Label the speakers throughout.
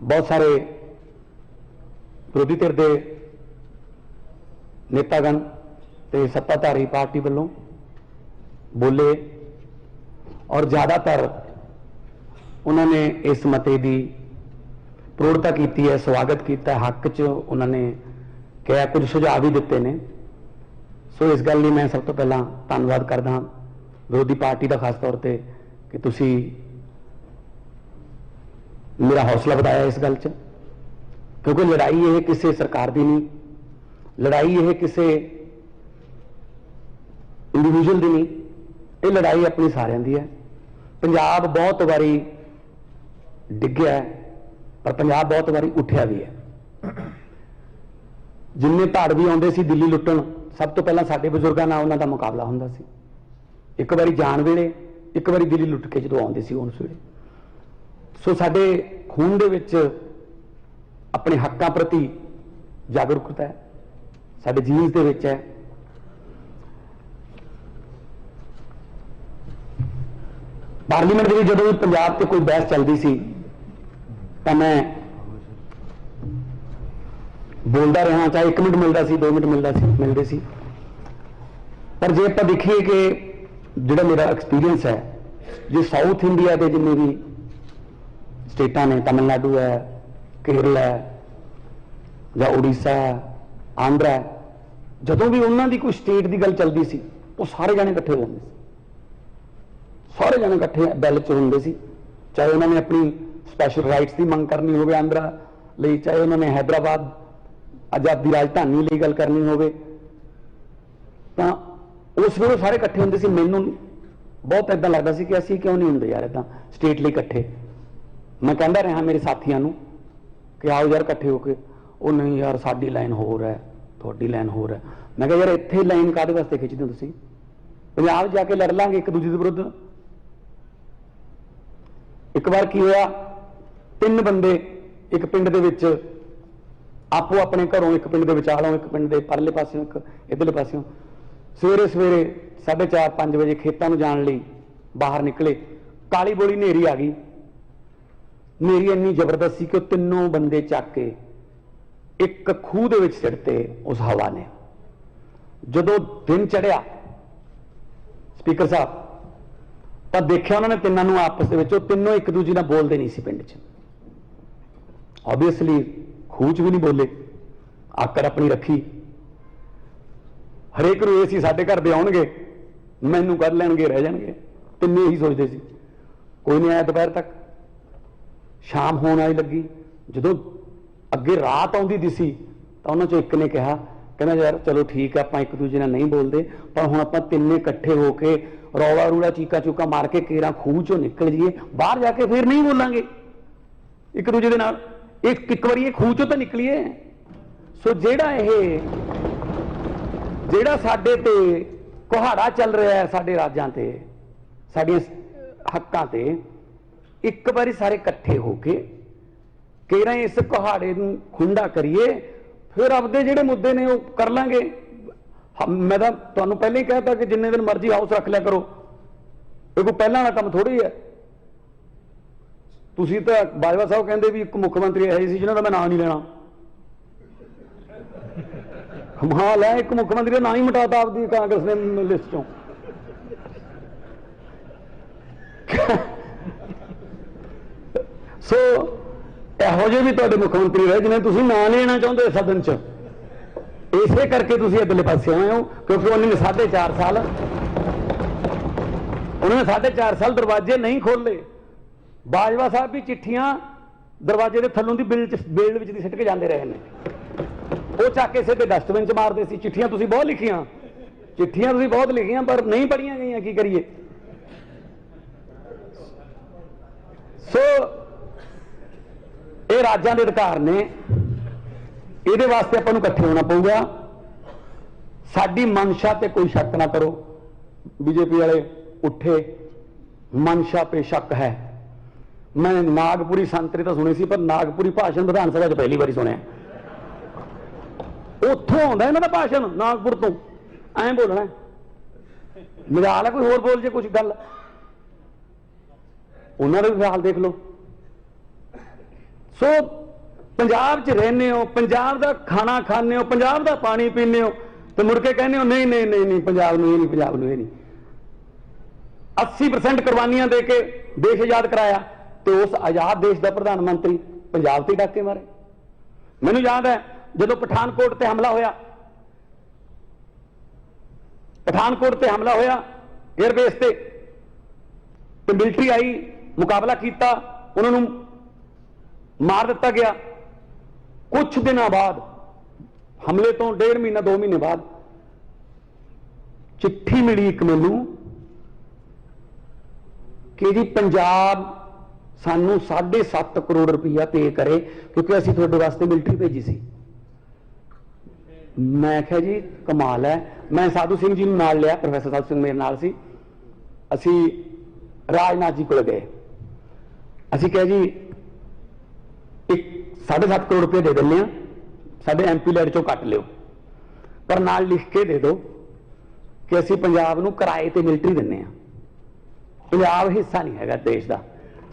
Speaker 1: बहुत सारे विरोधी धिर के नेतागण ते सत्ताधारी पार्टी वालों बोले और ज़्यादातर उन्होंने इस मते की प्रौढ़ता की है, स्वागत किया, हक च उन्होंने कहा, कुछ सुझाव भी दिते ने। सो इस गल मैं सब तो पहला धन्यवाद करदा विरोधी पार्टी का खास तौर पर कि तुसी मेरा हौसला बढ़ाया इस गल च, क्योंकि लड़ाई ये किसी सरकार की नहीं, लड़ाई ये किसी इंडिविजुअल की नहीं, ये लड़ाई अपनी सारिਆਂ की है। पंजाब बहुत बारी डिग्या है पर पंजाब बहुत बारी उठिया भी है। जिन्ने धाड़ भी आते सी दिल्ली लुट्टण, सब तो पहला साडे बजुर्गों नाल उन्हां दा मुकाबला हुंदा सी। एक बारी जान वेले, एक बारी दिल्ली लुट के जो आते सी उस वेले। सो साडे खून दे विच अपने हकों प्रति जागरूकता है, साडे जीन्स दे विच है। पार्लीमेंट में जो भी पंजाब से कोई बहस चलती सी तो मैं बोलता रहा, चाहे 1 मिनट मिलता सी, 2 मिनट मिलते सी। पर जे आप देखिए कि जो मेरा एक्सपीरियंस है, जो साउथ इंडिया के जिन्हें भी स्टेटा ने, तमिलनाडु है, केरल है या उड़ीसा है, आंध्रा है, जदों भी उन्होंने कोई स्टेट की गल चलती सी वो सारे जाने इकट्ठे होंगे, सारे जने इकट्ठे बैल च होंगे सी। चाहे उन्होंने अपनी स्पैशल राइट्स की मंग करनी हो आंध्रा लई, चाहे उन्होंने हैदराबाद आजादी राजधानी लिए गल करनी हो, उस वे सारे इकट्ठे होंगे सी। मैनू बहुत इदा लगता सी कि असी क्यों नहीं होंगे यार इदा स्टेट लिए इकट्ठे। मैं कहता रहा मेरे साथियों को कि आओ यार इकट्ठे होके, वो नहीं यार साडी लाइन होर है, थोड़ी लाइन होर है। मैं कहा यार इत्थे लाइन काहदे वास्ते खिंचदे हो तुसीं? पंजाब जाके लड़ लांगे एक दूजे के विरुद्ध। एक बार की होया, 3 बंदे एक पिंड दे विच आपो अपने घरों, एक पिंड के विचालों, एक पिंड के परले पासों, एक इधरले पासों, सवेरे सवेरे 4:30-5 बजे खेतों में जाने लई बाहर निकले। काली बोली नेरी आ गई। नेरी इन्नी जबरदस्त सी कि तीनों बंदे चक के एक खूह दे विच सिटते उस हवा ने। जदों दिन चढ़िया स्पीकर साहब तो देखा उन्होंने तिनों आपस में, तीनों एक दूजे नाल बोलते नहीं सी पिंड च। ऑबवियसली खूह च भी नहीं बोले, आकड़ अपनी रखी। हरेक नूं ये साडे घर दे आउणगे, मैनू कढ लैणगे, रह जाणगे। तिन्ने ही सोचते सी। कोई नहीं आया दोपहर तक। शाम होने वाली लगी, जदों अगे रात आउंदी दिसी तो उन्हां चों एक ने कहा, कहना यार चलो ठीक है, आप एक दूजे नाल नहीं बोलते, पर हुण आपां तिन्ने इकट्ठे होके रौला रूला चीका चूका मार के केरा खूह चों निकल जाइए, बाहर जाके फिर नहीं बोलांगे एक दूजे दे नाल। एक बारी खूह चों तो निकलीए। सो जेड़ा साडे ते कुहाड़ा चल रहा है, साडे राजां ते, साडियां हक्कां ते, एक बारी सारे इकट्ठे होके केरा इस कुहाड़े नूं खुंडा करिए, फिर आपदे जेड़े मुद्दे ने वो कर लांगे। मैं तो तुहानूं पहले ही कहता कि जिन्ने दिन मर्जी हाउस रख लिया करो, ये कोई पहला वाला काम थोड़ी है। तुसीं तो बाजवा साहब कहते भी एक मुख्यमंत्री ऐसे सी जिन्हों का मैं नाम नहीं लेना। कमाल है, एक मुख्यमंत्री का नाम ही मिटाता आपकी कांग्रेस ने लिस्ट चों। सो इहो ਜਿਹੇ भी तुहाडे मुख्यमंत्री रहे जिन्हें तुसीं नाम लेना चाहते सदन च। इसे करके तुसीं इधरले पासे आए हो, क्योंकि उन्होंने 4.5 साल दरवाजे नहीं खोले। बाजवा साहब भी चिट्ठियां दरवाजे के थलों की बेल विच सिट के जाते रहे हैं। वो चक के सिर्फ डस्टबिन च मारते सी। चिट्ठियां तुसीं बहुत लिखियां, चिट्ठियां तुसीं बहुत लिखियां, पर नहीं पढ़ियां गई, की करिए। सो ये राज्यां दे अधिकार ने, ये वास्ते आपां नूं इकट्ठे होना पऊगा। साडी मंशा ते कोई शक ना करो। बीजेपी वाले उठे, मंशा पे शक है। मैं नागपुरी संतरे तो सुने सी, पर नागपुरी भाषण विधान सभा च पहली बारी सुनिया। उत्थों आउंदा इन्हां दा भाषण, नागपुर तो ऐ बोलना। मजाल है कोई होर बोल जे कुछ गल, उन्होंने भी हाल देख लो। सो पंजाब च रहने हो, पंजाब का खाना खाने हो, पंजाब का पानी पीने हो, तो मुड़ के कहने हो नहीं नहीं नहीं नहीं पंजाब में नहीं, पंजाब में नहीं। 80% कुर्बानियां दे के देश आजाद कराया, तो उस आजाद देश का प्रधानमंत्री पंजाब से डाके मारे। मैनू याद है जो पठानकोट से हमला होया, पठानकोट से हमला होया एयरबेस से, तो मिलिट्री आई, मुकाबला किया, उन्होंने मार दिता गया। कुछ दिनों बाद हमले तो 1.5 महीना 2 महीने बाद चिट्ठी मिली एक मैनू कि जी पंजाब सानू 7.5 करोड़ रुपया पे करे क्योंकि असीं तुहाडे वास्ते मिलिट्री भेजी सी। मैं कहा जी कमाल है। मैं साधु सिंह जी नाल लिया, प्रोफैसर साधु सिंह मेरे नाल सी, असीं राजनाथ जी को गए, असीं कहा जी एक 7.5 करोड़ रुपये दे दें, साडे MP लैड चों कट लियो, पर नाल लिख के दे दो कि असीं पंजाब नूं किराए ते मिलिट्री दिंदे आ। पंजाब हिस्सा नहीं हैगा देश का।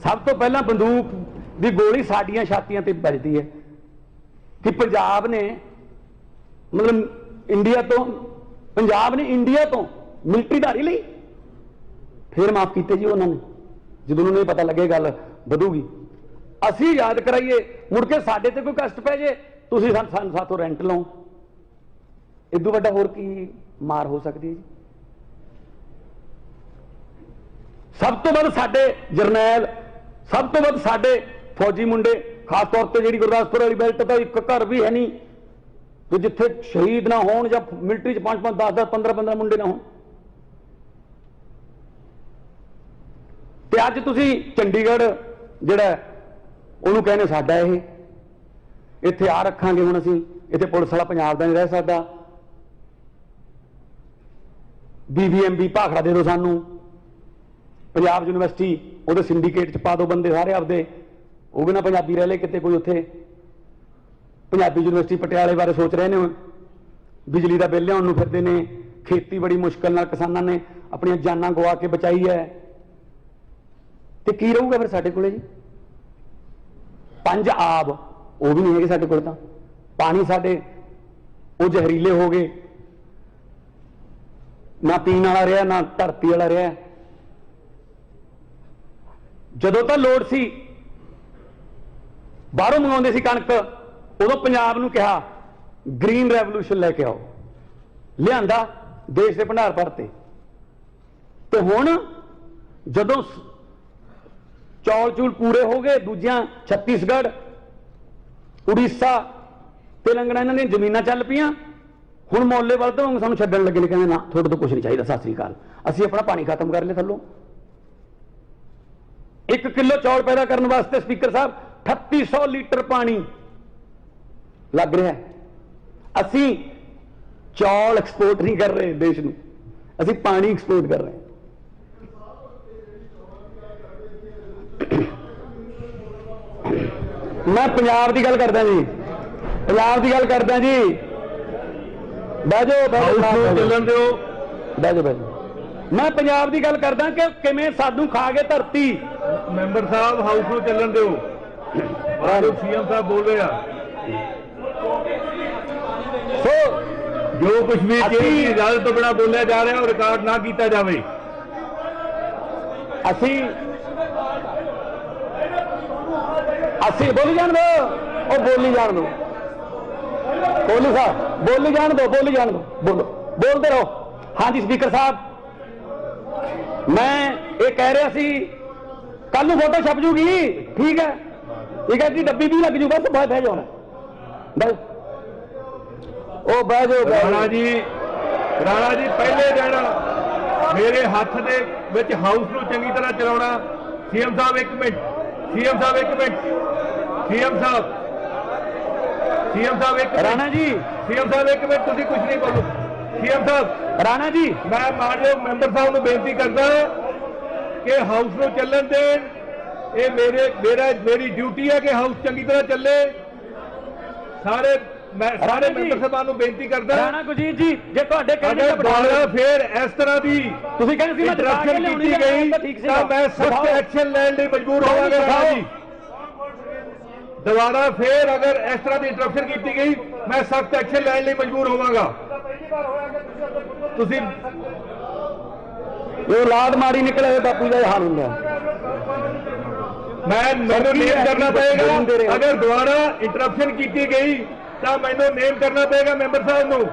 Speaker 1: सब तो पहला बंदूक की गोली साडियां छातियां ते बजती है कि पंजाब ने मतलब इंडिया तो, पंजाब ने इंडिया तो मिलिट्री धारी ली, फिर माफ किए जी उन्होंने, जो उन्होंने पता लगे गल वधूगी। असी याद कराइए, मुड़ के साडे ते कोई कष्ट पै जे, तुसीं साथों रेंट लो, इदू वड्डा होर की मार हो सकती है जी। सब तो वध साडे जरनैल, सब तो वध साडे फौजी मुंडे, खास तौर पर जी गुरदासपुर वाली बेल्ट का एक घर भी है नहीं तो जिथे शहीद ना हो, या मिलिट्री 5-5, 10-10, 15-15 मुंडे ना हो। ते अज तुसी चंडीगढ़ जिहड़ा उहनूं कहने साडा ये इत्थे आ रखांगे, हुण असीं इत्थे पुलिस वाला पंजाब दा नहीं रह सकदा, BBMB भाखड़ा दे दो सानूं, पंजाब यूनिवर्सिटी उहदे सिंडीकेट च पा दो बंदे सारे आपदे, वो भी ना पंजाबी रह ले किते कोई उत्थे। पंजाबी यूनिवर्सिटी पटियाले बारे सोच रहे हैं, बिजली का बिल लियाउण नूं फिरदे ने, खेती बड़ी मुश्किल नाल किसानां ने अपनी जानां गवा के बचाई है, तो की रहूगा फिर साडे कोले जी। 5 आब वो भी नहीं है साडे कोल, तां पानी साडे वो जहरीले हो गए, ना पीण वाला रहा ना धरती वाला रहा। जदों तां लोड़ सी बाहरों मंगाउंदे सी कणक, उदों पंजाब नूं कहा ग्रीन रेवोल्यूशन लैके आओ, लिआंदा देश के भंडार भरते। तो हुण जदों चौल चूल पूरे हो गए, दूजियां छत्तीसगढ़, उड़ीसा, तेलंगाना इन्हां दीयां जमीनां चल पईयां, हुण मौले वल तो सानूं छड्डण लगे ने, कहंदे ना तुहाडे तो कुछ नहीं चाहिए, सत श्री अकाल, असीं अपना पानी खत्म कर लिया थल्लों। 1 किलो चौल पैदा करने वास्ते स्पीकर साहब 3800 लीटर पानी लग रहा है। असी चौल एक्सपोर्ट नहीं कर रहे देश में, असी पानी एक्सपोर्ट कर रहे हैं। मैं पंजाब की गल करदा जी, पंजाब की गल करदा जी, बह जाओ चलन दो, बह जाओ बह जाओ। मैं पंजाब की गल करदा कि किवें सानू खा गए धरती।
Speaker 2: मैंबर साहब हाउस में चलन दो, CM साहब बोल रहे हैं, जो कुछ भी इजाजत तो बिना बोलिया जा रहा है और रिकॉर्ड ना किया जाए।
Speaker 1: असी बोली जान दो, और बोली जान दो, कोहली साहब बोली जान दो, बोली जान दो, बोलो, बोलते रहो। हाँ जी स्पीकर साहब, मैं ये कह रहा सी कल नूं फोटो छप जूगी, ठीक है जी, डब्बी भी लग जू, बस बह जाओ बस, ओ बह जाओ।
Speaker 2: राणा जी पहले दिन मेरे हाथ दे विच हाउस नूं चंगी तरह चलाउणा। CM साहब एक मिनट, CM साहब एक मिनट, CM साहब एक
Speaker 1: राणा जी,
Speaker 2: CM साहब एक मिनट, तुसीं कुछ नहीं बोलो। CM साहब,
Speaker 1: राणा जी,
Speaker 2: मैं मानयोग मैंबर साहब नूं बेनती करदा कि हाउस नूं चलन देण, ये मेरी ड्यूटी है कि हाउस चंगी तरह चले। सारे मैं सारे मैंबर साहबां नूं बेनती करदा,
Speaker 1: राणा गुरजीत जी, जे तुहाडे कहने
Speaker 2: अगर दुबारा फिर इस तरह की
Speaker 1: तुसीं कहंदे सी मैं
Speaker 2: इंटरप्शन की गई
Speaker 1: ठीक
Speaker 2: तो मैं सख्त एक्शन लैण लई मजबूर होवांगा। राणा जी ਦੁਬਾਰਾ ਫੇਰ ਅਗਰ ਇਸ ਤਰ੍ਹਾਂ ਦੀ ਇੰਟਰਪਸ਼ਨ ਕੀਤੀ ਗਈ ਮੈਂ ਸਖਤ ਐਕਸ਼ਨ ਲੈਣ ਲਈ ਮਜਬੂਰ ਹੋਵਾਂਗਾ। ਤੁਸੀਂ
Speaker 1: ਇਹ ਔਲਾਦ ਮਾੜੀ ਨਿਕਲੇ ਬਾਪੂ ਦਾ ਇਹ ਹਾਲ ਹੁੰਦਾ।
Speaker 2: ਮੈਨੂੰ ਨੇਮ ਕਰਨਾ ਪਏਗਾ। ਅਗਰ ਦੁਬਾਰਾ ਇੰਟਰਪਸ਼ਨ ਕੀਤੀ ਗਈ ਤਾਂ ਮੈਨੂੰ ਨੇਮ ਕਰਨਾ ਪਏਗਾ ਮੈਂਬਰ ਸਾਹਿਬ ਨੂੰ।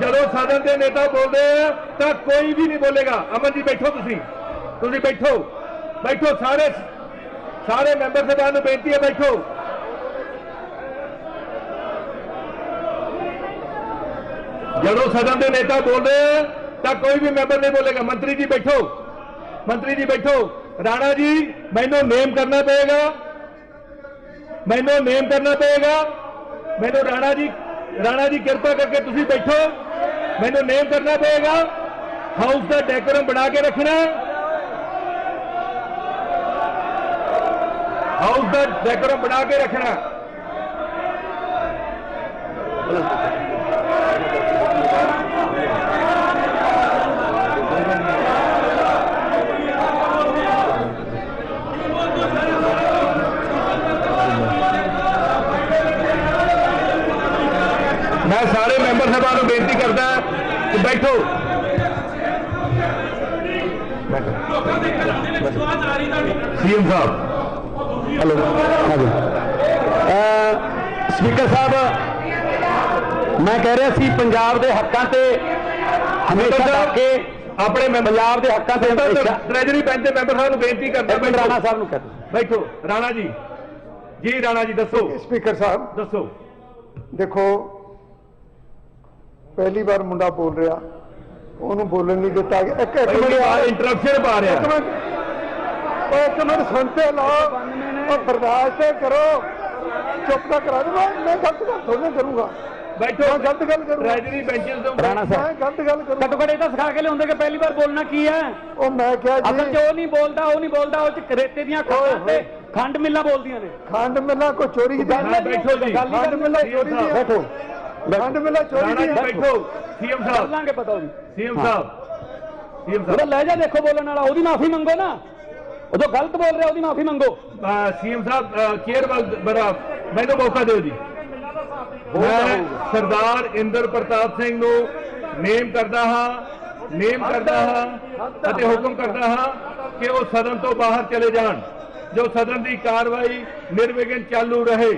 Speaker 2: ਜਦੋਂ ਸਦਨ ਦੇ ਨੇਤਾ ਬੋਲਦੇ ਆ ਤਾਂ ਕੋਈ ਵੀ ਨਹੀਂ ਬੋਲੇਗਾ। ਅਮਨ ਜੀ ਬੈਠੋ, ਤੁਸੀਂ ਬੈਠੋ ਸਾਰੇ ਮੈਂਬਰ ਸਾਹਿਬਾਨ ਨੂੰ ਬੇਨਤੀ ਹੈ ਬੈਠੋ। ਜਦੋਂ ਸਦਨ ਦੇ ਨੇਤਾ ਬੋਲਦੇ ਆ ਤਾਂ ਕੋਈ ਵੀ ਮੈਂਬਰ ਨਹੀਂ ਬੋਲੇਗਾ। ਮੰਤਰੀ ਜੀ ਬੈਠੋ। ਰਾਣਾ ਜੀ ਮੈਨੂੰ ਨੇਮ ਕਰਨਾ ਪਏਗਾ। ਮੈਨੂੰ ਰਾਣਾ ਜੀ ਕਿਰਪਾ ਕਰਕੇ ਤੁਸੀਂ ਬੈਠੋ। ਮੈਨੂੰ ਨੇਮ ਕਰਨਾ ਪਏਗਾ। ਹਾਊਸ ਦਾ ਡੈਕੋਰਮ ਬਣਾ ਕੇ ਰੱਖਣਾ। मैं सारे मैंबर साहबान को बेनती करता कि बैठो। सीएम साहब
Speaker 1: हेलो, स्पीकर साहब मैं कह रहा सी पंजाब के हकों से हमेशा के अपने पंजाब के हकों से
Speaker 2: ट्रेजरी बेंच के मैंबर साहब को बेनती करता।
Speaker 1: राणा साहब को कहते
Speaker 2: बैठो। राणा जी दसो।
Speaker 3: स्पीकर साहब
Speaker 2: दसो।
Speaker 3: देखो पहली बार मुंडा बोल रहा, ਉਹਨੂੰ ਬੋਲਣ ਨਹੀਂ ਦਿੱਤਾ ਗਿਆ। ਇੱਕ
Speaker 2: ਇੰਟਰਪਸ਼ਨ ਪਾ ਰਿਹਾ।
Speaker 3: ਇੱਕ ਮਿੰਟ ਸੁਣਤੇ ਲਓ, ਉਹ ਬਰਦਾਸ਼ਤ ਕਰੋ, ਚੁੱਪ ਤਾਂ ਕਰਾ ਦੂੰਗਾ। ਮੈਂ ਗਲਤ ਗੱਲ ਥੋੜ੍ਹਾ ਕਰੂੰਗਾ।
Speaker 2: ਬੈਠੋ,
Speaker 3: ਗਲਤ ਗੱਲ ਕਰੂੰਗਾ।
Speaker 2: ਟ੍ਰੈਜਰੀ ਬੈਂਚਸ ਤੋਂ
Speaker 1: ਰਾਣਾ
Speaker 3: ਮੈਂ
Speaker 1: ਸਾਹਿਬ
Speaker 3: ਗਲਤ ਗੱਲ ਕਰੂੰਗਾ।
Speaker 1: ਘੱਟੋ ਘੱਟ ਇਹ ਤਾਂ ਸਿਖਾ ਕੇ ਲਿਆਉਂਦੇ ਕਿ ਪਹਿਲੀ ਵਾਰ ਬੋਲਣਾ ਕੀ ਹੈ।
Speaker 3: ਉਹ ਮੈਂ ਕਿਹਾ
Speaker 1: ਅਸਲ 'ਚ
Speaker 3: ਜੀ
Speaker 1: ਉਹ ਨਹੀਂ ਬੋਲਦਾ ਉਹ 'ਚ ਰੇਤੇ ਦੀਆਂ ਖਾਣਾਂ ਤੇ ਖੰਡ ਮਿੱਲਾਂ ਬੋਲਦੀਆਂ ਨੇ।
Speaker 3: ਖੰਡ ਮਿੱਲਾਂ ਕੋਈ ਚੋਰੀ ਦੀ
Speaker 2: ਬੈਠੋ ਜੀ।
Speaker 3: ਖੰਡ ਮਿੱਲਾਂ ਚੋਰੀ ਦੀ
Speaker 1: ਬੈਠੋ।
Speaker 3: ਖੰਡ ਮਿੱਲਾਂ ਚੋਰੀ ਦੀ
Speaker 2: ਬੈਠੋ। ਸੀਐਮ ਸਾਹਿਬ
Speaker 1: ਲਾਂਗੇ ਪਤਾ ਉਹਦੀ।
Speaker 2: ਸੀਐਮ ਸਾਹਿਬ
Speaker 1: ਉਹਦਾ ਲਹਿਜਾ ਦੇਖੋ ਬੋਲਣ ਵਾਲਾ, ਉਹਦੀ ਮਾਫੀ ਮੰਗੋ ਨਾ। ਉਹ ਜੋ ਗਲਤ ਬੋਲ ਰਿਹਾ ਉਹਦੀ ਮਾਫੀ ਮੰਗੋ।
Speaker 2: ਸੀਐਮ ਸਾਹਿਬ ਕੇਅਰ ਬੜਾ ਮੈਨੂੰ ਮੌਕਾ ਦਿਓ ਜੀ। ਮੈਂ ਸਰਦਾਰ ਇੰਦਰ ਪ੍ਰਤਾਪ ਸਿੰਘ ਨੂੰ ਨੇਮ ਕਰਦਾ ਹਾਂ ਅਤੇ ਹੁਕਮ ਕਰਦਾ ਹਾਂ ਕਿ ਉਹ ਸਦਨ ਤੋਂ ਬਾਹਰ ਚਲੇ ਜਾਣ। ਜੋ ਸਦਨ ਦੀ ਕਾਰਵਾਈ ਨਿਰਵਿਘਨ ਚਾਲੂ ਰਹੇ।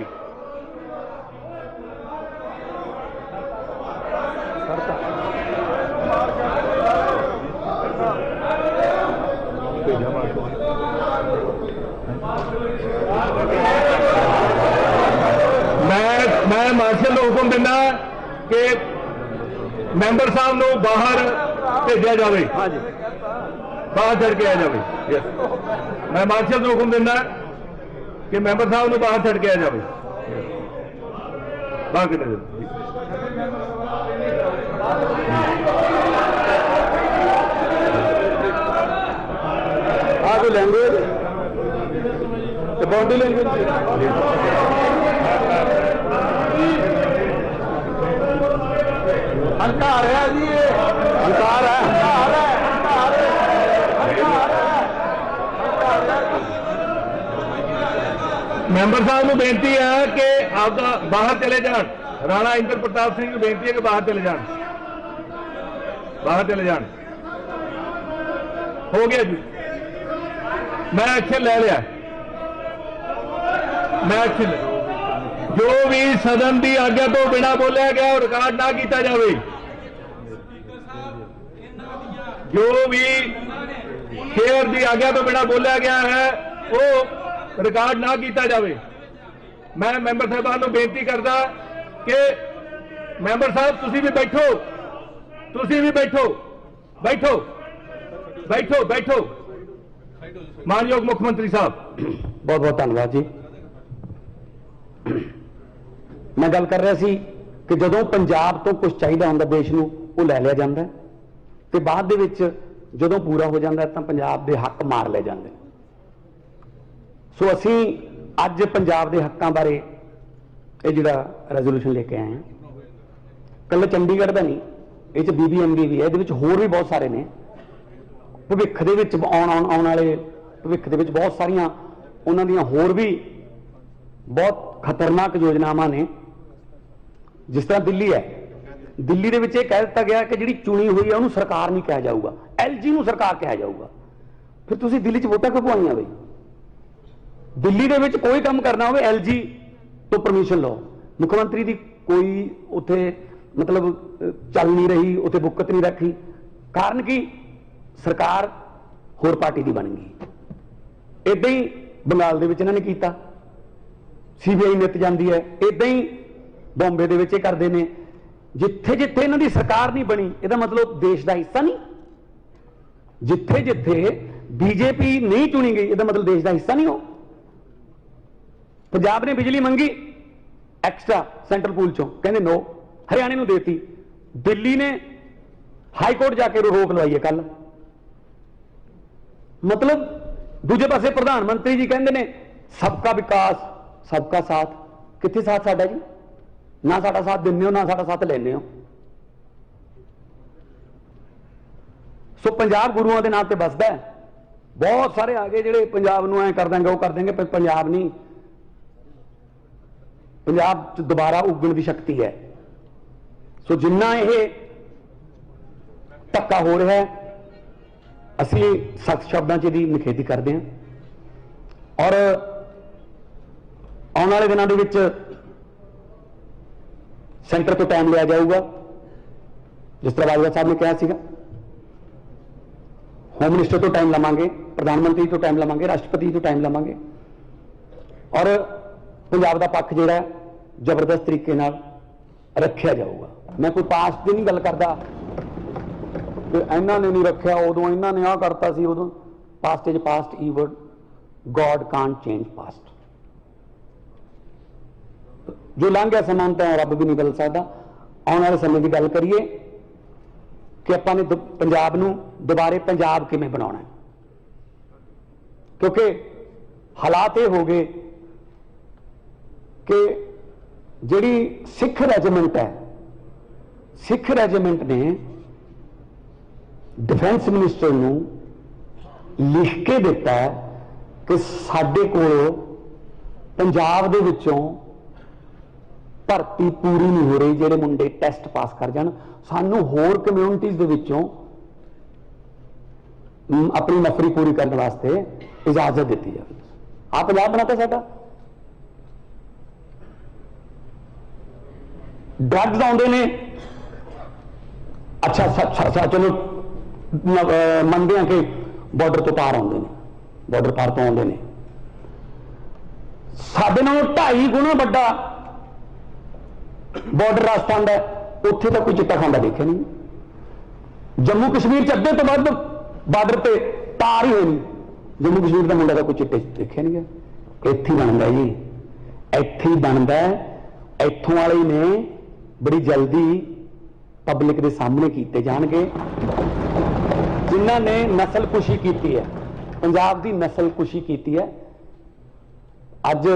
Speaker 2: मैं मार्शल को हुक्म देना कि मैंबर साहब को बाहर भेजा जाए, बाहर छड़ के आ जाए। मैं मार्शल को हुक्म देना कि मैंबर साहब को बाहर छड़ के आ जाए। बाहर कितने
Speaker 1: ਆਹ ਕੋਈ ਲੈਂਗੁਏਜ ਤੇ ਬਾਡੀ ਲੈਂਗੁਏਜ ਹੰਕਾਰ ਹੈ ਜੀ। ਇਹ ਹੰਕਾਰ ਹੈ।
Speaker 2: ਮੈਂਬਰ ਸਾਹਿਬ ਨੂੰ ਬੇਨਤੀ ਹੈ ਕਿ ਆਪਦਾ ਬਾਹਰ ਚਲੇ ਜਾਣ। ਰਾਣਾ ਇੰਦਰ ਪ੍ਰਤਾਪ ਸਿੰਘ ਨੂੰ ਬੇਨਤੀ ਹੈ ਕਿ ਬਾਹਰ ਚਲੇ ਜਾਣ। ਹੋ ਗਿਆ ਜੀ। मैं एक्शन ले लिया। जो भी सदन की आज्ञा तो बिना बोलिया गया और रिकॉर्ड ना किया जाए। जो भी शेयर की आज्ञा तो बिना बोलिया गया है वो रिकॉर्ड ना किया जाए। मैं मैंबर साहबान को बेनती करता कि मैंबर साहब तुसी भी बैठो। मानयोग मुख्यमंत्री साहब
Speaker 1: बहुत बहुत धन्यवाद जी। मैं गल कर रहा सी कि जदों पंजाब तो कुछ चाहिए होंदा देश नूं वो लै लिया जाता है ते बाद दे विच जदों पूरा हो जाता है तो पंजाब के हक मार ले जाते। सो असी अज पंजाब के हकों बारे ये जिहड़ा रेजोल्यूशन लेके आए हैं, कल चंडीगढ़ का नहीं, ये BBMB भी है, ये होर भी बहुत सारे ने। भविख दे विच आउण वाले भविख दे विच बहुत सारियां ਉਹਨਾਂ ਦੀਆਂ ਹੋਰ ਵੀ ਬਹੁਤ ਖਤਰਨਾਕ ਯੋਜਨਾਵਾਂ ਨੇ। ਜਿਸ ਤਰ੍ਹਾਂ ਦਿੱਲੀ ਹੈ, ਦਿੱਲੀ ਦੇ ਵਿੱਚ ਇਹ ਕਹਿ ਦਿੱਤਾ ਗਿਆ ਕਿ ਜਿਹੜੀ ਚੁਣੀ ਹੋਈ ਹੈ ਉਹਨੂੰ ਸਰਕਾਰ ਨਹੀਂ ਕਿਹਾ ਜਾਊਗਾ, LG ਨੂੰ ਸਰਕਾਰ ਕਿਹਾ ਜਾਊਗਾ। ਫਿਰ ਤੁਸੀਂ ਦਿੱਲੀ 'ਚ ਵੋਟਾਂ ਕਿਉਂ ਪਵਾਈਆਂ ਬਈ? ਦਿੱਲੀ ਦੇ ਵਿੱਚ ਕੋਈ ਕੰਮ ਕਰਨਾ ਹੋਵੇ LG ਤੋਂ ਪਰਮਿਸ਼ਨ ਲਓ। ਮੁੱਖ ਮੰਤਰੀ ਦੀ ਕੋਈ ਉੱਥੇ ਮਤਲਬ ਚੱਲ ਨਹੀਂ ਰਹੀ, ਉੱਥੇ ਬੁੱਕਤ ਨਹੀਂ ਰੱਖੀ। ਕਾਰਨ ਕੀ? ਸਰਕਾਰ ਹੋਰ ਪਾਰਟੀ ਦੀ ਬਣ ਗਈ। ਇਦਾਂ ਹੀ ਬੰਗਾਲ ਦੇ ਵਿੱਚ ਇਹਨਾਂ ਨੇ ਕੀਤਾ, CBI ਨਿੱਤ ਜਾਂਦੀ ਹੈ। ਇਦਾਂ ਹੀ ਬੰਬੇ ਦੇ ਵਿੱਚ ਇਹ ਕਰਦੇ ਨੇ। ਜਿੱਥੇ ਜਿੱਥੇ ਇਹਨਾਂ ਦੀ ਸਰਕਾਰ ਨਹੀਂ ਬਣੀ, ਇਹਦਾ ਮਤਲਬ ਦੇਸ਼ ਦਾ ਹਿੱਸਾ ਨਹੀਂ। ਜਿੱਥੇ ਜਿੱਥੇ BJP ਨਹੀਂ ਚੁਣੀ ਗਈ, ਇਹਦਾ ਮਤਲਬ ਦੇਸ਼ ਦਾ ਹਿੱਸਾ ਨਹੀਂ ਹੋ। ਪੰਜਾਬ ਨੇ ਬਿਜਲੀ ਮੰਗੀ ਐਕਸਟਰਾ ਸੈਂਟਰਲ ਪੂਲ ਚੋਂ, ਕਹਿੰਦੇ ਨੋ, ਹਰਿਆਣੇ ਨੂੰ ਦੇਤੀ। ਦਿੱਲੀ ਨੇ ਹਾਈ ਕੋਰਟ ਜਾ ਕੇ ਰੋਕ ਲਵਾਈ ਹੈ ਕੱਲ। ਮਤਲਬ ਦੂਜੇ ਪਾਸੇ ਪ੍ਰਧਾਨ ਮੰਤਰੀ ਜੀ ਕਹਿੰਦੇ ਨੇ ਸਬਕਾ ਵਿਕਾਸ ਸਬਕਾ ਸਾਥ। ਕਿੱਥੇ ਸਾਥ ਸਾਡਾ ਜੀ? ਨਾ ਸਾਡਾ ਸਾਥ ਦਿੰਦੇ ਹੋ, ਨਾ ਸਾਡਾ ਸਾਥ ਲੈਂਦੇ ਹੋ। ਸੋ ਪੰਜਾਬ ਗੁਰੂਆਂ ਦੇ ਨਾਂ ਤੇ ਬਸਦਾ ਹੈ। ਬਹੁਤ ਸਾਰੇ ਆ ਗਏ ਜਿਹੜੇ ਪੰਜਾਬ ਨੂੰ ਐ ਕਰ ਦੇਂਗੇ, ਉਹ ਕਰ ਦੇਂਗੇ, ਪਰ ਪੰਜਾਬ ਨਹੀਂ। ਪੰਜਾਬ 'ਚ ਦੁਬਾਰਾ ਉੱਗਣ ਦੀ ਸ਼ਕਤੀ ਹੈ। ਸੋ ਜਿੰਨਾ ਇਹ ਧੱਕਾ ਹੋ ਰਿਹਾ ਹੈ, ਅਸੀਂ ਸਖਤ ਸ਼ਬਦਾਂ 'ਚ ਇਹਦੀ ਨਿਖੇਧੀ ਕਰਦੇ ਹਾਂ। ਔਰ ਆਉਣ ਵਾਲੇ ਦਿਨਾਂ ਦੇ ਵਿੱਚ ਸੈਂਟਰ ਤੋਂ ਟਾਈਮ ਲਿਆ ਜਾਊਗਾ, ਜਿਸ ਤਰ੍ਹਾਂ ਬਾਜਵਾ ਸਾਹਿਬ ਨੇ ਕਿਹਾ ਸੀਗਾ। ਹੋਮ ਮਿਨਿਸਟਰ ਤੋਂ ਟਾਈਮ ਲਵਾਂਗੇ, ਪ੍ਰਧਾਨ ਮੰਤਰੀ ਤੋਂ ਟਾਈਮ ਲਵਾਂਗੇ, ਰਾਸ਼ਟਰਪਤੀ ਤੋਂ ਟਾਈਮ ਲਵਾਂਗੇ। ਔਰ ਪੰਜਾਬ ਦਾ ਪੱਖ ਜਿਹੜਾ ਜ਼ਬਰਦਸਤ ਤਰੀਕੇ ਨਾਲ ਰੱਖਿਆ ਜਾਊਗਾ। ਮੈਂ ਕੋਈ ਪਾਸਟ ਦੀ ਨਹੀਂ ਗੱਲ ਕਰਦਾ ਕਿ ਇਹਨਾਂ ਨੇ ਨਹੀਂ ਰੱਖਿਆ, ਉਦੋਂ ਇਹਨਾਂ ਨੇ ਆਹ ਕਰਤਾ ਸੀ, ਉਦੋਂ। ਪਾਸਟ ਇਜ਼ ਪਾਸਟ, ਈਵਰਡ ਗॉड ਕਾਂਟ ਚੇਂਜ ਪਾਸਟ। ਜੋ ਲੰਘ ਗਿਆ ਸਮਾਂ ਤਾਂ ਰੱਬ ਵੀ ਨਹੀਂ ਬਦਲ ਸਕਦਾ। ਆਉਣ ਵਾਲੇ ਸਮੇਂ ਦੀ ਗੱਲ ਕਰੀਏ ਕਿ ਆਪਾਂ ਨੇ ਪੰਜਾਬ ਨੂੰ ਦੁਬਾਰੇ ਪੰਜਾਬ ਕਿਵੇਂ ਬਣਾਉਣਾ ਹੈ, ਕਿਉਂਕਿ ਹਾਲਾਤ ਇਹ ਹੋ ਗਏ ਕਿ ਜਿਹੜੀ ਸਿੱਖ ਰੈਜੀਮੈਂਟ ਹੈ, ਸਿੱਖ ਰੈਜੀਮੈਂਟ ਨੇ डिफेंस मिनिस्टर ਨੂੰ ਲਿਖ ਕੇ ਦਿੱਤਾ ਕਿ ਸਾਡੇ ਕੋਲ ਪੰਜਾਬ ਦੇ ਵਿੱਚੋਂ ਭਰਤੀ ਪੂਰੀ ਨਹੀਂ ਹੋ ਰਹੀ, ਜਿਹੜੇ ਮੁੰਡੇ ਟੈਸਟ ਪਾਸ ਕਰ ਜਾਣ, ਸਾਨੂੰ ਹੋਰ ਕਮਿਊਨਿਟੀਜ਼ ਦੇ ਵਿੱਚੋਂ ਆਪਣੀ ਨਫਰੀ ਪੂਰੀ ਕਰਨ ਵਾਸਤੇ ਇਜਾਜ਼ਤ ਦਿੱਤੀ ਜਾਵੇ। ਆ ਪੰਜਾਬ ਬਣਾਤਾ ਸਾਡਾ। ਡਰੱਗਸ ਆਉਂਦੇ ਨੇ, ਅੱਛਾ ਚਲੋ ਮੰਨਦੇ ਹਾਂ ਕਿ ਬਾਰਡਰ ਤੋਂ ਪਾਰ ਆਉਂਦੇ ਨੇ, ਬਾਰਡਰ ਪਾਰ ਤੋਂ ਆਉਂਦੇ ਨੇ। ਸਾਡੇ ਨਾਲੋਂ 2.5 ਗੁਣਾ ਵੱਡਾ ਬਾਰਡਰ ਰਾਜਸਥਾਨ ਦਾ, ਉੱਥੇ ਤਾਂ ਕੋਈ ਚਿੱਟਾ ਖਾਂਦਾ ਦੇਖਿਆ ਨਹੀਂ। ਜੰਮੂ ਕਸ਼ਮੀਰ 'ਚ ਅੱਧੇ ਤੋਂ ਵੱਧ ਬਾਰਡਰ ਤੇ ਪਾਰ ਹੀ ਹੋਏ ਨਹੀਂ। ਜੰਮੂ ਕਸ਼ਮੀਰ ਦਾ ਮੁੰਡਾ ਤਾਂ ਕੋਈ ਚਿੱਟੇ ਦੇਖਿਆ ਨਹੀਂ ਗਿਆ। ਇੱਥੇ ਹੀ ਬਣਦਾ ਜੀ, ਇੱਥੇ ਹੀ ਬਣਦਾ। ਇੱਥੋਂ ਵਾਲੇ ਨੇ ਬੜੀ ਜਲਦੀ ਪਬਲਿਕ ਦੇ ਸਾਹਮਣੇ ਕੀਤੇ ਜਾਣਗੇ, ਜਿਨ੍ਹਾਂ ਨੇ ਨਸਲਕੁਸ਼ੀ ਕੀਤੀ ਹੈ, ਪੰਜਾਬ ਦੀ ਨਸਲਕੁਸ਼ੀ ਕੀਤੀ ਹੈ। ਅੱਜ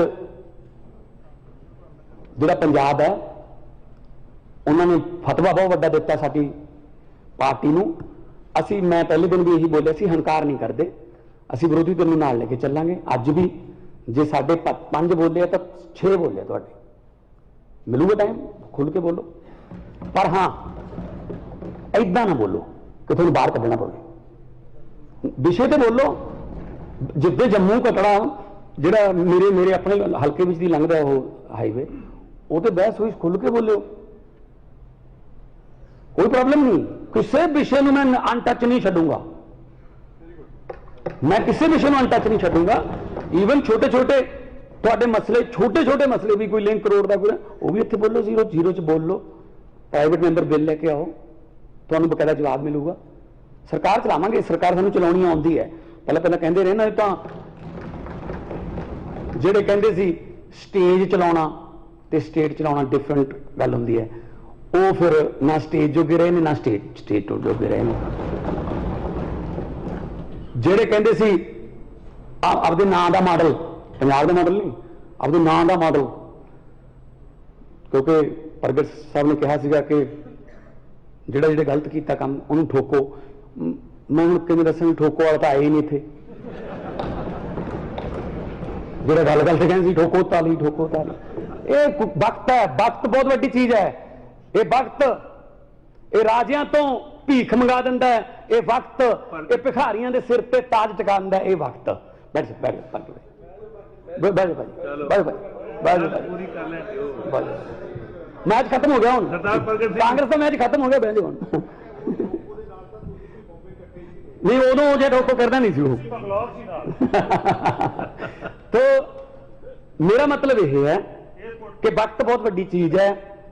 Speaker 1: ਜਿਹੜਾ ਪੰਜਾਬ ਹੈ, ਉਹਨਾਂ ਨੇ ਫਤਵਾ ਬਹੁਤ ਵੱਡਾ ਦਿੱਤਾ ਸਾਡੀ ਪਾਰਟੀ ਨੂੰ। ਮੈਂ ਪਹਿਲੇ ਦਿਨ ਵੀ ਇਹੀ ਬੋਲਿਆ ਸੀ, ਹੰਕਾਰ ਨਹੀਂ ਕਰਦੇ, ਅਸੀਂ ਵਿਰੋਧੀ ਧਿਰ ਨੂੰ ਨਾਲ ਲੈ ਕੇ ਚੱਲਾਂਗੇ। ਅੱਜ ਵੀ ਜੇ ਸਾਡੇ 5 ਬੋਲੇ ਤਾਂ 6 ਬੋਲੇ ਤੁਹਾਡੇ, ਮਿਲੂਗਾ ਟਾਈਮ, ਖੁੱਲ ਕੇ ਬੋਲੋ। ਪਰ ਹਾਂ, ਏਦਾਂ ਨਾ ਬੋਲੋ ਕਿ ਤੁਹਾਨੂੰ ਬਾਹਰ ਕੱਢਣਾ ਪਵੇ। ਵਿਸ਼ੇ ਤੇ ਬੋਲੋ। ਜਿੱਦੇ ਜੰਮੂ ਕਟੜਾ ਜਿਹੜਾ ਮੇਰੇ ਆਪਣੇ ਹਲਕੇ ਵਿੱਚ ਦੀ ਲੰਘਦਾ ਉਹ ਹਾਈਵੇ, ਉਹ ਤੇ ਬਹਿਸ ਹੋਈ, ਖੁੱਲ ਕੇ ਬੋਲਿਓ, ਕੋਈ ਪ੍ਰੋਬਲਮ ਨਹੀਂ। ਕਿਸੇ ਵਿਸ਼ੇ ਨੂੰ ਮੈਂ ਅਨਟੱਚ ਨਹੀਂ ਛੱਡੂੰਗਾ, ਮੈਂ ਕਿਸੇ ਵਿਸ਼ੇ ਨੂੰ ਅਨਟੱਚ ਨਹੀਂ ਛੱਡੂੰਗਾ। ਈਵਨ ਛੋਟੇ ਛੋਟੇ ਤੁਹਾਡੇ ਮਸਲੇ, ਛੋਟੇ ਛੋਟੇ ਮਸਲੇ ਵੀ, ਕੋਈ ਲਿੰਕ ਕਰੋੜ ਦਾ ਕੋਈ, ਉਹ ਵੀ ਇੱਥੇ ਬੋਲੋ, 0 'ਚ ਬੋਲ ਲਓ। ਪ੍ਰਾਈਵੇਟ ਮੈਂਬਰ ਬਿੱਲ ਲੈ ਕੇ ਆਓ, ਤੁਹਾਨੂੰ ਬਕਾਇਦਾ ਜਵਾਬ ਮਿਲੂਗਾ। ਸਰਕਾਰ ਚਲਾਵਾਂਗੇ, ਸਰਕਾਰ ਸਾਨੂੰ ਚਲਾਉਣੀ ਆਉਂਦੀ ਹੈ। ਪਹਿਲਾਂ ਕਹਿੰਦੇ ਰਹੇ ਨਾ, ਇਹ ਤਾਂ ਜਿਹੜੇ ਕਹਿੰਦੇ ਸੀ ਸਟੇਜ ਚਲਾਉਣਾ ਤੇ ਸਟੇਟ ਚਲਾਉਣਾ ਡਿਫਰੈਂਟ ਗੱਲ ਹੁੰਦੀ ਹੈ। ਉਹ ਫਿਰ ਨਾ ਸਟੇਜ ਜੋਗੇ ਰਹੇ ਨੇ, ਨਾ ਸਟੇਟ ਜੋਗੇ ਰਹੇ ਨੇ। ਜਿਹੜੇ ਕਹਿੰਦੇ ਸੀ ਆਪਦੇ ਨਾਂ ਦਾ ਮਾਡਲ, ਪੰਜਾਬ ਦਾ ਮਾਡਲ ਨਹੀਂ, ਆਪਦੇ ਨਾਂ ਦਾ ਮਾਡਲ, ਕਿਉਂਕਿ ਪ੍ਰਗਟ ਸਾਹਿਬ ਨੇ ਕਿਹਾ ਸੀਗਾ ਕਿ ਜਿਹੜਾ ਗਲਤ ਕੀਤਾ ਕੰਮ ਉਹਨੂੰ ਠੋਕੋ। ਮੈਂ ਹੁਣ ਕਿਵੇਂ ਦੱਸਾਂ, ਠੋਕੋ ਵਾਲਾ ਤਾਂ ਆਏ ਹੀ ਨਹੀਂ ਇੱਥੇ। ਜਿਹੜਾ ਗੱਲ ਤੇ ਕਹਿੰਦੇ ਸੀ ਠੋਕੋ ਤਾਲੀ ਠੋਕੋ ਤਾਲੀ, ਇਹ ਵਕਤ ਹੈ, ਵਕਤ ਬਹੁਤ ਵੱਡੀ ਚੀਜ਼ ਹੈ। ਇਹ ਵਕਤ ਇਹ ਰਾਜਿਆਂ ਤੋਂ ਭੀਖ ਮੰਗਾ ਦਿੰਦਾ ਹੈ, ਇਹ ਵਕਤ ਇਹ ਭਿਖਾਰੀਆਂ ਦੇ ਸਿਰ ਤੇ ਤਾਜ ਟਿਕਾ ਦਿੰਦਾ ਹੈ। ਇਹ ਵਕਤ ਬੈਠ मैच खत्म हो गया हूं, कांग्रेस का मैच खत्म हो गया बहन जी हूं नहीं उदों जो ठोको करता नहीं सी तो मेरा मतलब यह है कि वक्त बहुत बड़ी चीज है,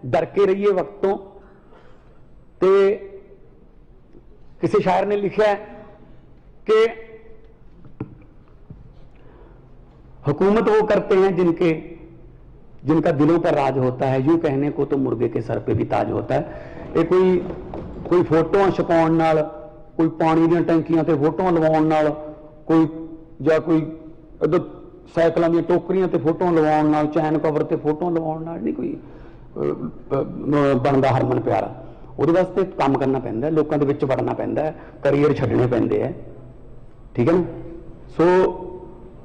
Speaker 1: डर के रहिए वक्त तो। किसी शायर ने लिखा है कि हुकूमत वो करते हैं जिनका दिलों पर राज होता है, यूं कहने को तो मुर्गे के सर पे भी ताज होता है। ये कोई फोटो छपाउण नाल, कोई पानी दी टैंकियां ते फोटो लवाउण नाल, कोई इधर साइकिलों दी टोकरियां ते फोटो लवाउण नाल, चैन कवर ते फोटो लवाउण नाल नहीं कोई बनदा हरमन प्यारा। ਉਹਦੇ ਵਾਸਤੇ ਕੰਮ ਕਰਨਾ ਪੈਂਦਾ ਹੈ, ਲੋਕਾਂ ਦੇ ਵਿੱਚ ਵੜਨਾ ਪੈਂਦਾ ਹੈ, ਕਰੀਅਰ ਛੱਡਣੇ ਪੈਂਦੇ ਹੈ, ਠੀਕ ਹੈ ਨਾ। ਸੋ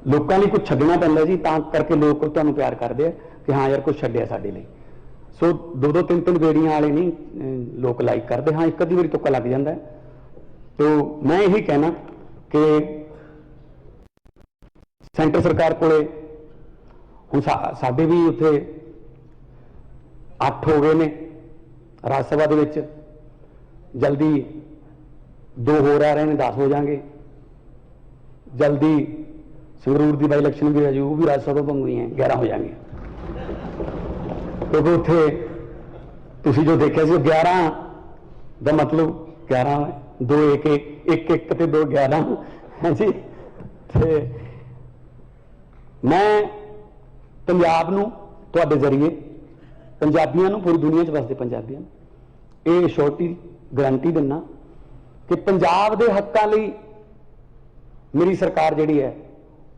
Speaker 1: ਲੋਕਾਂ ਲਈ ਕੁਝ ਛੱਡਣਾ ਪੈਂਦਾ ਜੀ, ਤਾਂ ਕਰਕੇ ਲੋਕ ਤੁਹਾਨੂੰ ਪਿਆਰ ਕਰਦੇ ਆ ਕਿ ਹਾਂ ਯਾਰ ਕੁਝ ਛੱਡਿਆ ਸਾਡੇ ਲਈ। ਸੋ ਦੋ ਤਿੰਨ ਬੇੜੀਆਂ ਵਾਲੇ ਨਹੀਂ ਲੋਕ ਲਾਈਕ ਕਰਦੇ, ਹਾਂ ਇੱਕ ਅੱਧੀ ਵਾਰੀ ਤੁੱਕਾ ਲੱਗ ਜਾਂਦਾ ਹੈ। तो मैं यही कहना कि सेंटर सरकार कोले हुण साडे भी उत्थे 8 हो गए ने राज सभा दे विच, जल्दी 2 हो रह रहे हैं, 10 हो जाएंगे। जल्दी संगरूर की बाई इलेक्शन भी है, वो भी राज सभा बन गई हैं, 11 हो जाएंगे। क्योंकि उत्थे तुसी जो देखा सी 11 का मतलब 11 2 1 1 1 ते 2 11 है जी। ते मैं पंजाब नूं तुहाडे जरिए पंजाबियों नूं, पूरी दुनिया च वसदे पंजाबियों नूं ये श्योरिटी गारंटी दिना कि पंजाब दे हक्कां लई मेरी सरकार जिहड़ी है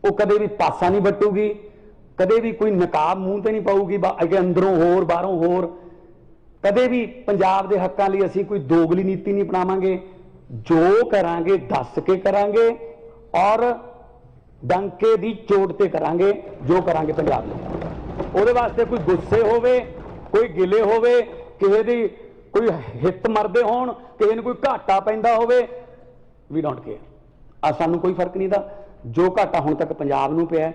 Speaker 1: वो कदे भी पासा नहीं वटूगी, कदे भी कोई नकाब मूँह ते नहीं पाऊगी, अंदरों होर बाहरों होर। कदे भी पंजाब दे हक्कां लई असीं कोई दोगली नीति नहीं अपनावांगे। जो करांगे दस के करांगे और डंके दी चोट ते करांगे, जो करांगे पंजाब में। उहदे वास्ते कोई गुस्से होवे, कोई गिले होवे, किसी दी कोई हित मरदे होण, किसी नूं कोई घाटा पैंदा होवे, वी डोंट केयर। सानूं कोई फर्क नहीं दा। जो घाटा हुण तक पंजाब नूं पिया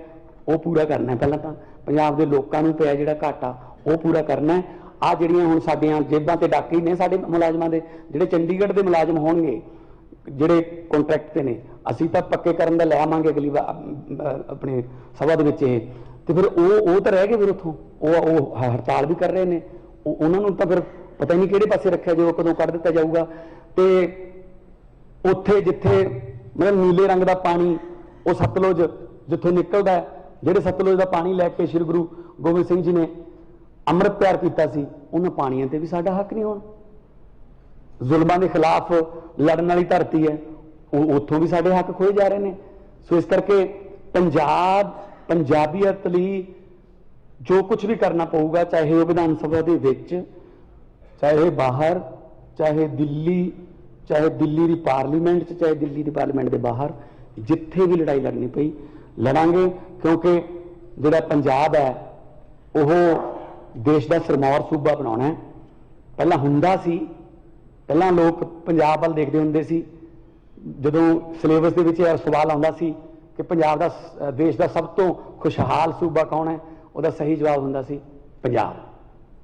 Speaker 1: वो पूरा करना है। पहलां तां पंजाब दे लोकां नूं पिया जिहड़ा घाटा वो पूरा करना है। आ ਜਿਹੜੀਆਂ ਹੁਣ ਸਾਡੀਆਂ ਜੇਬਾਂ ਤੇ ਡਾਕੇ ਨੇ ਸਾਡੇ ਮੁਲਾਜ਼ਮਾਂ ਦੇ, ਜਿਹੜੇ ਚੰਡੀਗੜ੍ਹ ਦੇ ਮੁਲਾਜ਼ਮ ਹੋਣਗੇ ਜਿਹੜੇ ਕੰਟਰੈਕਟ ਤੇ ਨੇ, ਅਸੀਂ ਤਾਂ ਪੱਕੇ ਕਰਨ ਦਾ ਲੈ ਆਵਾਂਗੇ ਅਗਲੀ ਵਾਰ ਆਪਣੇ ਸਭਾ ਦੇ ਵਿੱਚ ਇਹ। ਤੇ ਫਿਰ ਉਹ ਤਾਂ ਰਹਿ ਗਏ, ਫਿਰ ਉੱਥੋਂ ਉਹ ਹੜਤਾਲ ਵੀ ਕਰ ਰਹੇ ਨੇ। ਉਹਨਾਂ ਨੂੰ ਤਾਂ ਫਿਰ ਪਤਾ ਹੀ ਨਹੀਂ ਕਿਹੜੇ ਪਾਸੇ ਰੱਖਿਆ ਜਾਊਗਾ, ਕਦੋਂ ਕੱਢ ਦਿੱਤਾ ਜਾਊਗਾ। ਤੇ ਉੱਥੇ ਜਿੱਥੇ ਮਤਲਬ ਨੀਲੇ ਰੰਗ ਦਾ ਪਾਣੀ ਉਹ ਸਤਲੁਜ ਜਿੱਥੋਂ ਨਿਕਲਦਾ, ਜਿਹੜੇ ਸਤਲੁਜ ਦਾ ਪਾਣੀ ਲੈ ਕੇ ਸ਼੍ਰੀ ਗੁਰੂ ਗੋਬਿੰਦ ਸਿੰਘ ਜੀ ਨੇ ਅੰਮ੍ਰਿਤ ਤਿਆਰ ਕੀਤਾ ਸੀ, ਉਹਨਾਂ ਪਾਣੀਆਂ ਤੇ ਵੀ ਸਾਡਾ ਹੱਕ ਨਹੀਂ ਹੋਣਾ। ਜ਼ੁਲਮਾਂ ਦੇ ਖਿਲਾਫ ਲੜਨ ਵਾਲੀ ਧਰਤੀ ਹੈ, ਉੱਥੋਂ ਵੀ ਸਾਡੇ ਹੱਕ ਖੋਏ ਜਾ ਰਹੇ ਨੇ। ਸੋ ਇਸ ਕਰਕੇ ਪੰਜਾਬੀਅਤ ਲਈ ਜੋ ਕੁਝ ਵੀ ਕਰਨਾ ਪਊਗਾ, ਚਾਹੇ ਉਹ ਵਿਧਾਨ ਸਭਾ ਦੇ ਵਿੱਚ, ਚਾਹੇ ਬਾਹਰ, ਚਾਹੇ ਦਿੱਲੀ ਦੀ ਪਾਰਲੀਮੈਂਟ 'ਚ, ਚਾਹੇ ਦਿੱਲੀ ਦੀ ਪਾਰਲੀਮੈਂਟ ਦੇ ਬਾਹਰ, ਜਿੱਥੇ ਵੀ ਲੜਾਈ ਲੜਨੀ ਪਈ ਲੜਾਂਗੇ। ਕਿਉਂਕਿ ਜਿਹੜਾ ਪੰਜਾਬ ਹੈ ਉਹ देश का सिरमौर सूबा बनाना है। पहला हुंदा सी, पहला लोग पंजाब वाल देखते होंदे सी, जदों सिलेबस दे विच यह सवाल आउंदा सी कि पंजाब दा देश का सब तो खुशहाल सूबा कौन है, उसका सही जवाब हुंदा सी पंजाब।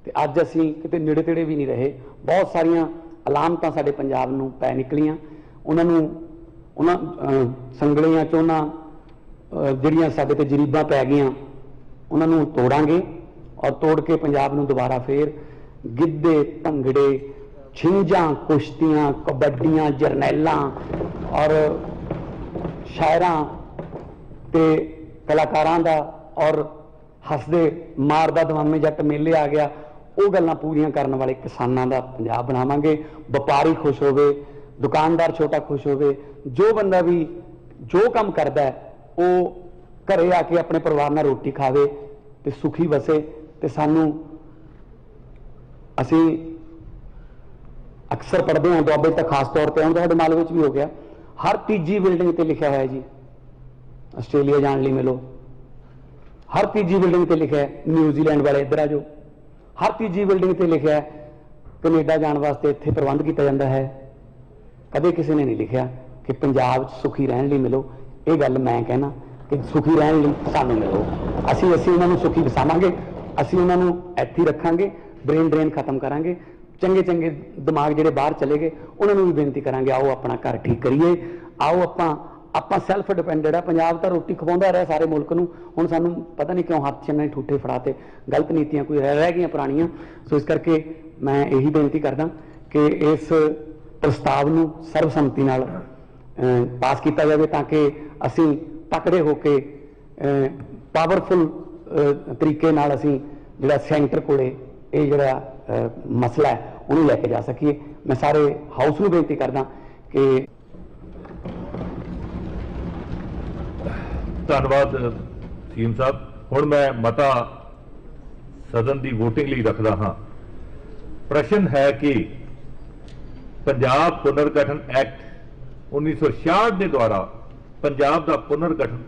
Speaker 1: ते अज असीं किते नेड़े तेड़े भी नहीं रहे। बहुत सारियां अलामतां साडे पंजाब नूं पै निकलियां, उन्हां संगलियां चोना जिहड़ियां साडे ते जरीबां पै गईयां, उन्हां नूं तोड़ांगे और तोड़ के पंजाब नूं दोबारा फिर गिद्धे भंगड़े छिंजां कुश्तियां कबड्डियां जरनैलां और शायरां ते कलाकारां दा और हसदे मारदा दमामे जट मेले आ गया, वो गल्लां पूरीआं करन वाले किसानां दा पंजाब बनावांगे। व्यापारी खुश होवे, दुकानदार छोटा खुश होवे, जो बंदा भी जो काम करदा है वो घरे आके अपने परिवार नाल रोटी खावे ते सुखी वसे। ते सानू असी अक्सर पढ़ते हैं, दुआबे तक खास तौर पर साडे मालवे भी हो गया, हर तीजी बिल्डिंग पर लिखा है जी आस्ट्रेलिया जाने लिए मिलो, हर तीजी बिल्डिंग ते लिखा है न्यूजीलैंड वाले इधर आ जाओ, हर तीजी बिल्डिंग ते लिखा है कनेडा जाने वास्ते इत्थे प्रबंध किया जाता है। कदे किसी ने नहीं लिखा कि पंजाब सुखी रहने लिए मिलो। ये गल मैं कहना कि सुखी रहने लिए सानू मिलो, असी उन्होंने सुखी वसावांगे, असी उन्होंने इत्थे रखांगे, ब्रेन ड्रेन खत्म करांगे, चंगे चंगे दिमाग जिहड़े बाहर चले गए उन्होंने भी बेनती करांगे आओ अपना घर ठीक करिए, आओ ਆਪਾਂ ਸੈਲਫ ਡਿਪੈਂਡੈਂਟ ਆ। ਪੰਜਾਬ ਤਾਂ ਰੋਟੀ ਖਵਾਉਂਦਾ ਰਿਹਾ ਸਾਰੇ ਮੁਲਕ ਨੂੰ, ਹੁਣ ਸਾਨੂੰ ਪਤਾ ਨਹੀਂ ਕਿਉਂ ਹੱਥ 'ਚ ਇਹਨਾਂ ਠੂਠੇ ਫੜਾਤੇ, ਗਲਤ ਨੀਤੀਆਂ ਕੋਈ ਰਹਿ ਗਈਆਂ ਪੁਰਾਣੀਆਂ। ਸੋ ਇਸ ਕਰਕੇ ਮੈਂ ਇਹੀ ਬੇਨਤੀ ਕਰਦਾ ਕਿ ਇਸ ਪ੍ਰਸਤਾਵ ਨੂੰ ਸਰਬਸੰਮਤੀ ਨਾਲ ਪਾਸ ਕੀਤਾ ਜਾਵੇ ਤਾਂ ਕਿ ਅਸੀਂ ਤਕੜੇ ਹੋ ਕੇ ਪਾਵਰਫੁਲ ਤਰੀਕੇ ਨਾਲ ਅਸੀਂ ਜਿਹੜਾ ਸੈਂਟਰ ਕੋਲੇ ਇਹ ਜਿਹੜਾ ਮਸਲਾ ਹੈ ਉਹਨੂੰ ਲੈ ਕੇ ਜਾ ਸਕੀਏ। ਮੈਂ ਸਾਰੇ ਹਾਊਸ ਨੂੰ ਬੇਨਤੀ ਕਰਦਾ ਕਿ
Speaker 2: ਧੰਨਵਾਦ ਸੀਐਮ ਸਾਹਿਬ। ਹੁਣ ਮੈਂ ਮਤਾ ਸਦਨ ਦੀ ਵੋਟਿੰਗ ਲਈ ਰੱਖਦਾ ਹਾਂ। ਪ੍ਰਸ਼ਨ ਹੈ ਕਿ ਪੰਜਾਬ ਪੁਨਰਗਠਨ ਐਕਟ 1966 ਦੇ ਦੁਆਰਾ ਪੰਜਾਬ ਦਾ ਪੁਨਰਗਠਨ